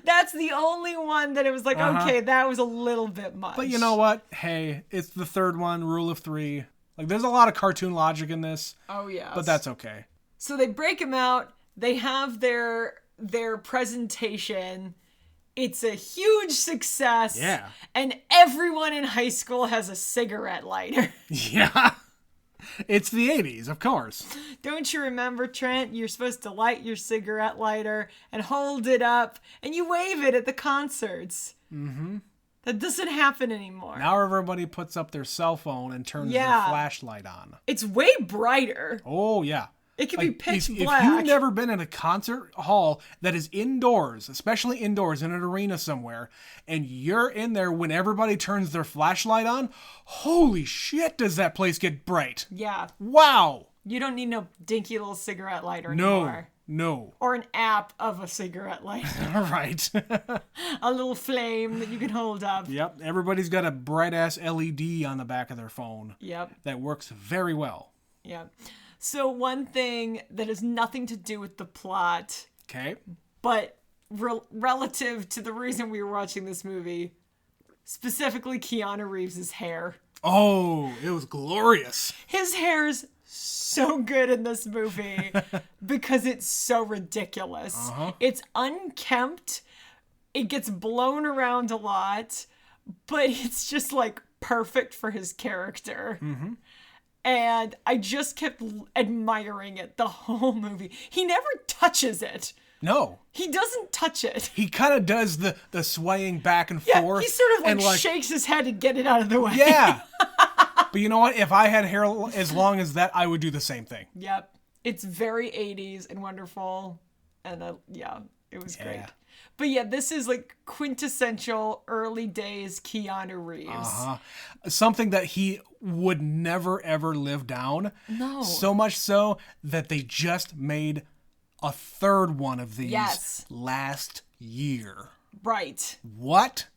That's the only one that it was like, okay, that was a little bit much. But you know what? Hey, it's the third one, rule of 3. There's a lot of cartoon logic in this. Oh, yeah. But that's okay. So they break him out. They have their presentation. It's a huge success. Yeah. And everyone in high school has a cigarette lighter. Yeah. It's the 80s, of course. Don't you remember, Trent? You're supposed to light your cigarette lighter and hold it up, and you wave it at the concerts. Mm-hmm. That doesn't happen anymore. Now everybody puts up their cell phone and turns their flashlight on. It's way brighter. Oh, yeah. It can be pitch black. If you've never been in a concert hall that is indoors, especially indoors in an arena somewhere, and you're in there when everybody turns their flashlight on, holy shit, does that place get bright. Yeah. Wow. You don't need no dinky little cigarette lighter anymore. No. Or an app of a cigarette lighter. Right. A little flame that you can hold up. Yep. Everybody's got a bright-ass LED on the back of their phone. Yep. That works very well. Yep. So one thing that has nothing to do with the plot, okay, but relative to the reason we were watching this movie, specifically Keanu Reeves' hair. Oh, it was glorious. His hair's so good in this movie because it's so ridiculous. Uh-huh. It's unkempt. It gets blown around a lot, but it's just like perfect for his character. Mm-hmm. And I just kept admiring it the whole movie. He never touches it. No. He doesn't touch it. He kind of does the swaying back and forth. He sort of like shakes his head to get it out of the way. Yeah. But you know what? If I had hair as long as that, I would do the same thing. Yep. It's very 80s and wonderful. And it was great. But yeah, this is like quintessential early days Keanu Reeves. Uh-huh. Something that he would never, ever live down. No. So much so that they just made a third one of these last year. Right. What?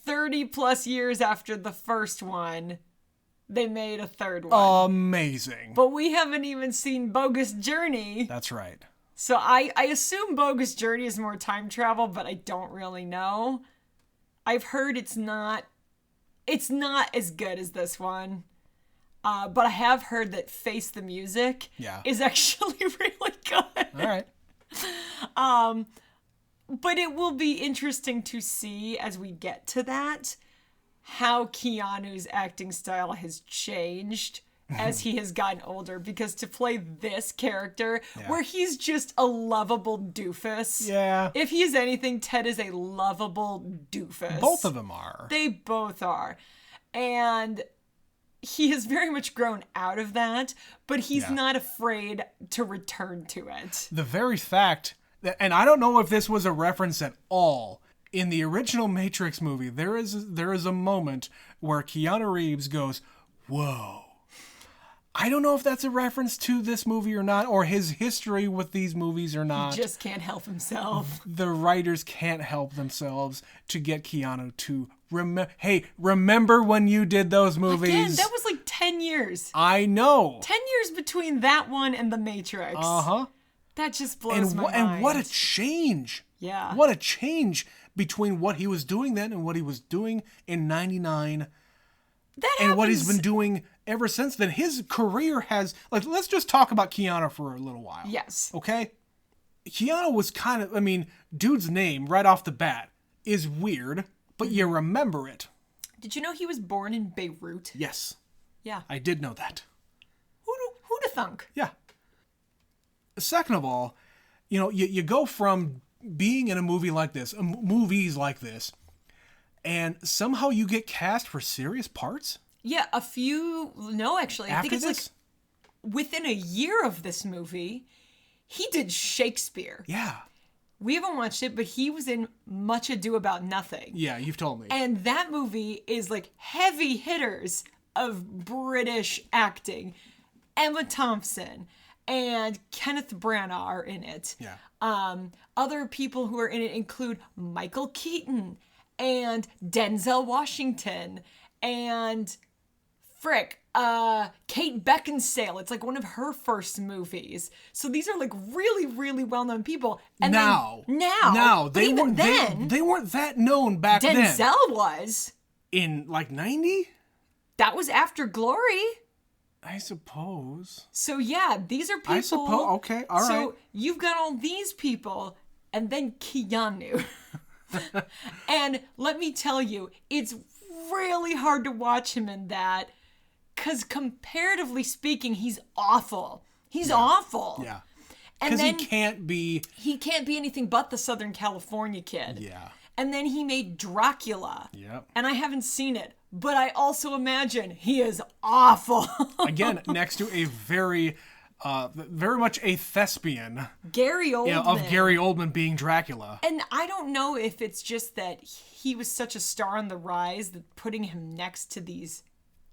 30 plus years after the first one, they made a third one. Amazing. But we haven't even seen Bogus Journey. That's right. So I assume Bogus Journey is more time travel, but I don't really know. I've heard it's not as good as this one. But I have heard that Face the Music is actually really good. All right. But it will be interesting to see as we get to that how Keanu's acting style has changed as he has gotten older, because to play this character where he's just a lovable doofus. Yeah. If he is anything, Ted is a lovable doofus. Both of them are. They both are. And he has very much grown out of that, but he's not afraid to return to it. The very fact that, and I don't know if this was a reference at all, in the original Matrix movie, there is a moment where Keanu Reeves goes, "Whoa." I don't know if that's a reference to this movie or not, or his history with these movies or not. He just can't help himself. The writers can't help themselves to get Keanu to remember when you did those movies? Again, that was like 10 years. I know. 10 years between that one and The Matrix. Uh-huh. That just blows my mind. And what a change. Yeah. What a change between what he was doing then and what he was doing in 99. And what he's been doing ever since then. His career has, like, let's just talk about Keanu for a little while. Yes. Okay? Keanu was kind of, dude's name right off the bat is weird, but you remember it. Did you know he was born in Beirut? Yes. Yeah. I did know that. Who'da thunk? Yeah. Second of all, you go from being in a movie like this, movies like this, and somehow you get cast for serious parts? Yeah, a few. No, actually. I think it's like within a year of this movie, he did Shakespeare. Yeah. We haven't watched it, but he was in Much Ado About Nothing. Yeah, you've told me. And that movie is like heavy hitters of British acting. Emma Thompson and Kenneth Branagh are in it. Yeah. Other people who are in it include Michael Keaton and Denzel Washington and Kate Beckinsale. It's like one of her first movies. So these are like really, really well-known people. And now they weren't that known back then. Denzel was in like 90. That was after Glory. I suppose. So yeah, these are people. I suppose. Okay, all right. So you've got all these people, and then Keanu. And let me tell you, it's really hard to watch him in that, because comparatively speaking, he's awful. He's awful. Yeah. And Because then he can't be anything but the Southern California kid. Yeah. And then he made Dracula. Yep. And I haven't seen it, but I also imagine he is awful. Again, next to a very much a thespian. Gary Oldman. Yeah, of Gary Oldman being Dracula. And I don't know if it's just that he was such a star on the rise that putting him next to these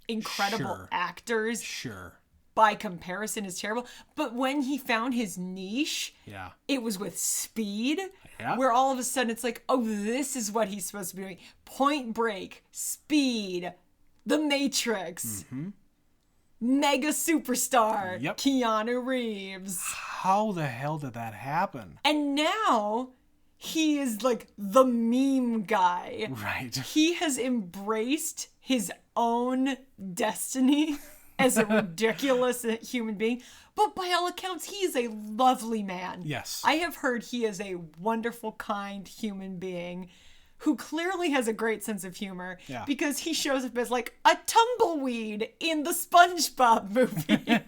incredible actors by comparison is terrible. But when he found his niche, it was with Speed, where all of a sudden it's like, oh, this is what he's supposed to be doing. Point Break, Speed, The Matrix, mega superstar, Keanu Reeves. How the hell did that happen? And now he is like the meme guy. Right. He has embraced his own destiny as a ridiculous human being. But by all accounts, he is a lovely man. Yes. I have heard he is a wonderful, kind human being who clearly has a great sense of humor because he shows up as like a tumbleweed in the SpongeBob movie.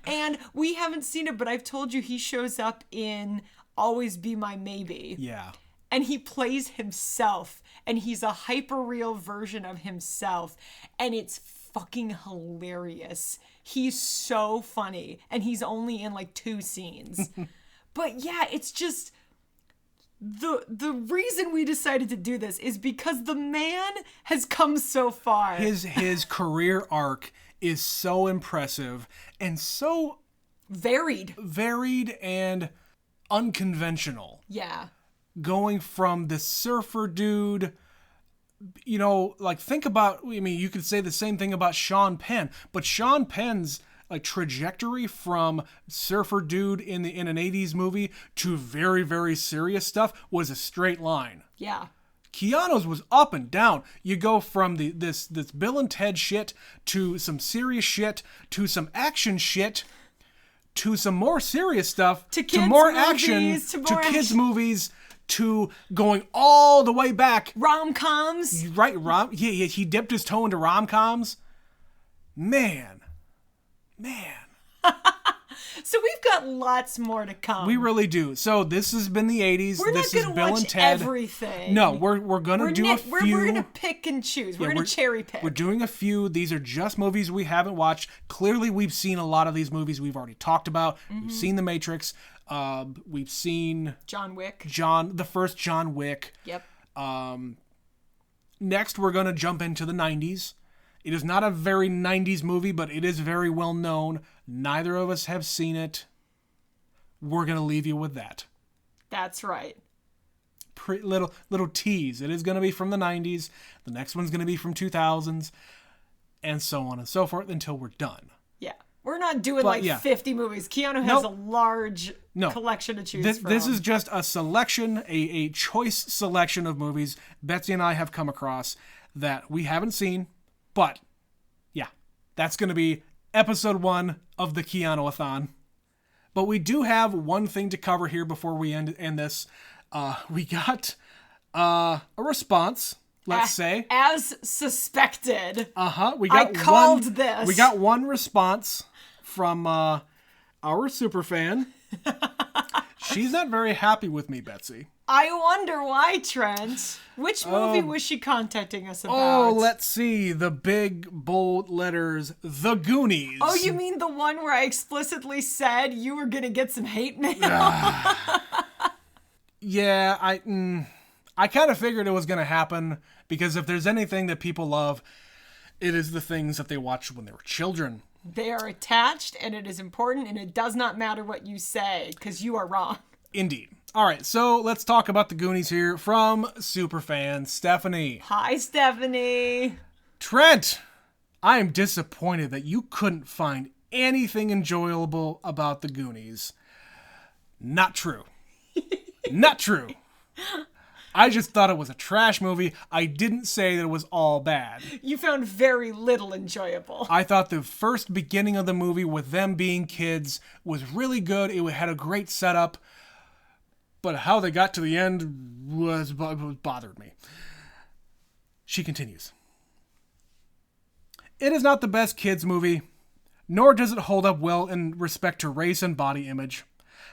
And we haven't seen it, but I've told you he shows up in Always Be My Maybe. Yeah. And he plays himself, and he's a hyper-real version of himself, and it's fucking hilarious. He's so funny, and he's only in like 2 scenes. But yeah, it's just the reason we decided to do this is because the man has come so far. His career arc is so impressive and so varied and unconventional. Yeah. Going from the surfer dude, you know, like think about, I mean, you could say the same thing about Sean Penn, but Sean Penn's like trajectory from surfer dude in an 80s movie to very, very serious stuff was a straight line. Yeah. Keanu's was up and down. You go from this Bill and Ted shit to some serious shit to some action shit to some more serious stuff to more action to kids movies to going all the way back. Rom-coms. Right, he dipped his toe into rom-coms. Man. So we've got lots more to come. We really do. So this has been the 80s. We're this not is going Bill to watch and Ted. everything. No, we're going to do a few. We're going to pick and choose. We're going to cherry pick. We're doing a few. These are just movies we haven't watched. Clearly, we've seen a lot of these movies we've already talked about. Mm-hmm. We've seen The Matrix. We've seen John Wick. The first John Wick. Yep. Next, we're going to jump into the 90s. It is not a very 90s movie, but it is very well known. Neither of us have seen it. We're going to leave you with that. That's right. Little tease. It is going to be from the 90s. The next one's going to be from 2000s. And so on and so forth until we're done. Yeah. We're not doing 50 movies. Keanu has a large collection to choose from. This is just a selection, a choice selection of movies Betsy and I have come across that we haven't seen. But, yeah, that's going to be episode 1 of the Keanu-a-thon. But we do have one thing to cover here before we end this. We got a response, let's say. As suspected. I called this. We got one response from our superfan. She's not very happy with me, Betsy. I wonder why, Trent. Which movie was she contacting us about? Oh, let's see. The big, bold letters. The Goonies. Oh, you mean the one where I explicitly said you were going to get some hate mail? Yeah, I kind of figured it was going to happen because if there's anything that people love, it is the things that they watched when they were children. They are attached, and it is important, and it does not matter what you say, because you are wrong. Indeed. All right, so let's talk about the Goonies here from superfan Stephanie. Hi, Stephanie. Trent, I am disappointed that you couldn't find anything enjoyable about the Goonies. Not true. Not true. I just thought it was a trash movie. I didn't say that it was all bad. You found very little enjoyable. I thought the first beginning of the movie with them being kids was really good. It had a great setup. But how they got to the end was bothered me. She continues. It is not the best kids movie, nor does it hold up well in respect to race and body image.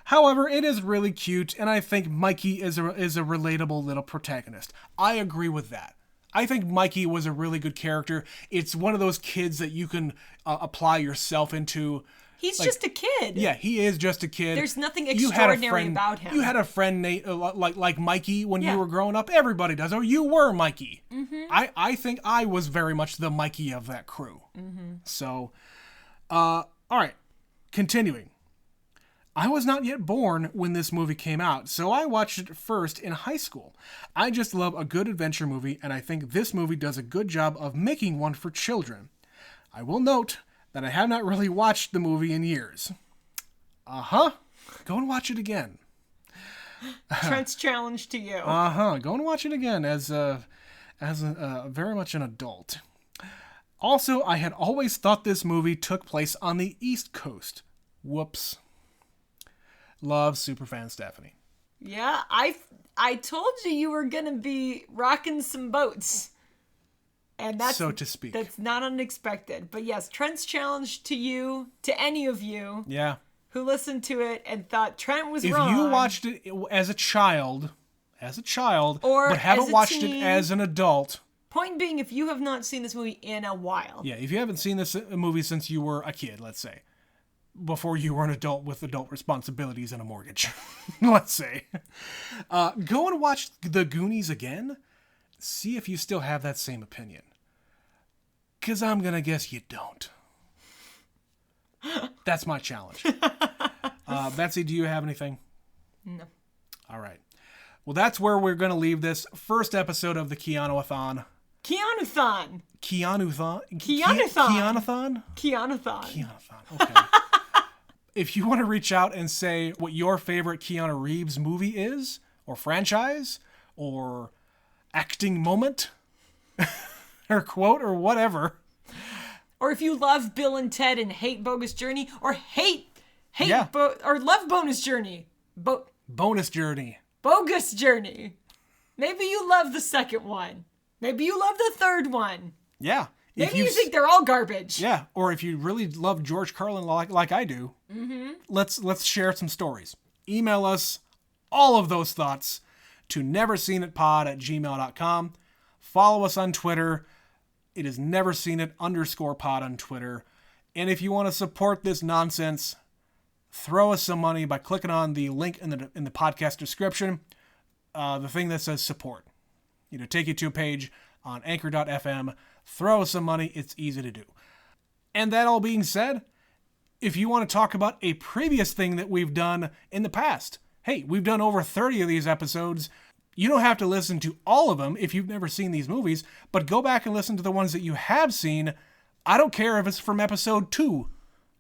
However, it is really cute, and I think Mikey is a relatable little protagonist. I agree with that. I think Mikey was a really good character. It's one of those kids that you can apply yourself into. He's just a kid. Yeah, he is just a kid. There's nothing extraordinary about him. You had a friend, Nate, like Mikey when you were growing up. Everybody does. Or you were Mikey. Mm-hmm. I think I was very much the Mikey of that crew. Mm-hmm. So, all right, continuing. I was not yet born when this movie came out, so I watched it first in high school. I just love a good adventure movie, and I think this movie does a good job of making one for children. I will note that I have not really watched the movie in years. Go and watch it again. Trent's challenge to you. Go and watch it again as very much an adult. Also, I had always thought this movie took place on the East Coast. Whoops. Love, superfan Stephanie. Yeah, I told you were gonna be rocking some boats. And that's, so to speak. That's not unexpected. But yes, Trent's challenge to you, to any of you who listened to it and thought Trent was wrong. If you watched it as a child, or but haven't watched it as an adult. Point being, if you have not seen this movie in a while. Yeah, if you haven't seen this movie since you were a kid, let's say. Before you were an adult with adult responsibilities and a mortgage, let's say. Go and watch The Goonies again. See if you still have that same opinion. Because I'm going to guess you don't. That's my challenge. Betsy, do you have anything? No. All right. Well, that's where we're going to leave this first episode of the Keanu-a-thon. Keanu-thon. Keanu-thon? Keanu-thon. Keanu-thon? Keanu-thon. Okay. If you want to reach out and say what your favorite Keanu Reeves movie is, or franchise, or acting moment, or quote, or whatever. Or if you love Bill and Ted and hate Bogus Journey, or or love Bonus Journey. Bonus Journey. Bogus Journey. Maybe you love the second one. Maybe you love the third one. Yeah. Maybe you think they're all garbage. Yeah, or if you really love George Carlin like I do, let's share some stories. Email us all of those thoughts to neverseenitpod@gmail.com. Follow us on Twitter. It is neverseenit_pod on Twitter. And if you want to support this nonsense, throw us some money by clicking on the link in the podcast description, the thing that says support. Take you to a page on anchor.fm. Throw us some money. It's easy to do. And that all being said, if you want to talk about a previous thing that we've done in the past, hey, we've done over 30 of these episodes. You don't have to listen to all of them if you've never seen these movies, but go back and listen to the ones that you have seen. I don't care if it's from episode 2.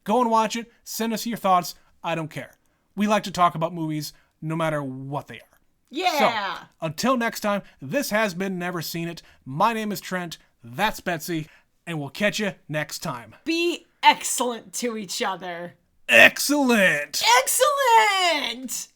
Go and watch it. Send us your thoughts. I don't care. We like to talk about movies no matter what they are. Yeah. So, until next time, this has been Never Seen It. My name is Trent. That's Betsy. And we'll catch you next time. Be excellent to each other. Excellent! Excellent!